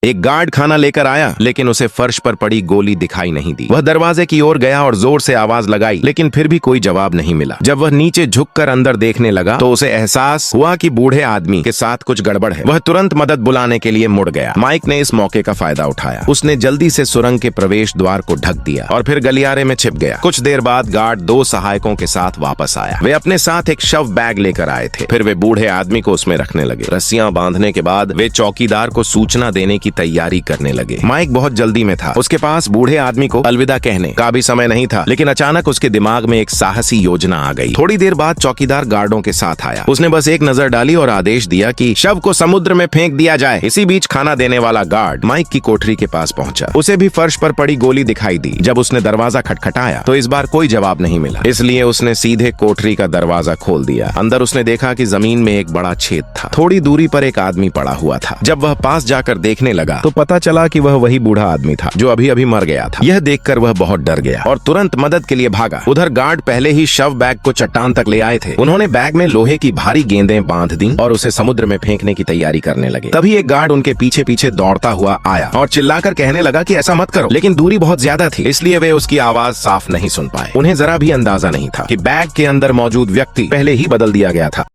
एक गार्ड खाना लेकर आया, लेकिन उसे फर्श पर पड़ी गोली दिखाई नहीं दी। वह दरवाजे की ओर गया और जोर से आवाज लगाई, लेकिन फिर भी कोई जवाब नहीं मिला। जब वह नीचे झुककर अंदर देखने लगा तो उसे एहसास हुआ कि बूढ़े आदमी के साथ कुछ गड़बड़ है। वह तुरंत मदद बुलाने के लिए मुड़ गया। माइक ने इस मौके का फायदा उठाया। उसने जल्दी से सुरंग के प्रवेश द्वार को ढक दिया और फिर गलियारे में छिप गया। कुछ देर बाद गार्ड 2 सहायकों के साथ वापस आया। वे अपने साथ एक शव बैग लेकर आए थे। फिर वे बूढ़े आदमी को उसमें रखने लगे। रस्सियां बांधने के बाद वे चौकीदार को सूचना देने की तैयारी करने लगे। माइक बहुत जल्दी में था। उसके पास बूढ़े आदमी को अलविदा कहने का भी समय नहीं था, लेकिन अचानक उसके दिमाग में एक साहसी योजना आ गई। थोड़ी देर बाद चौकीदार गार्डों के साथ आया। उसने बस एक नजर डाली और आदेश दिया कि शव को समुद्र में फेंक दिया जाए। इसी बीच खाना देने वाला गार्ड माइक की कोठरी के पास पहुंचा। उसे भी फर्श पर पड़ी गोली दिखाई दी। जब उसने दरवाजा खटखटाया तो इस बार कोई जवाब नहीं मिला, इसलिए उसने सीधे कोठरी का दरवाजा खोल दिया। अंदर उसने देखा कि जमीन में एक बड़ा छेद था। थोड़ी दूरी पर एक आदमी पड़ा हुआ था। जब वह पास जाकर देखने लगा तो पता चला कि वह वही बूढ़ा आदमी था जो अभी अभी मर गया था। यह देखकर वह बहुत डर गया और तुरंत मदद के लिए भागा। उधर गार्ड पहले ही शव बैग को चट्टान तक ले आए थे। उन्होंने बैग में लोहे की भारी गेंदें बांध दी और उसे समुद्र में फेंकने की तैयारी करने लगे। तभी एक गार्ड उनके पीछे पीछे दौड़ता हुआ आया और चिल्लाकर कहने लगा कि ऐसा मत करो, लेकिन दूरी बहुत ज्यादा थी, इसलिए वे उसकी आवाज साफ नहीं सुन पाए। उन्हें जरा भी अंदाजा नहीं था कि बैग के अंदर मौजूद व्यक्ति पहले ही बदल दिया गया था।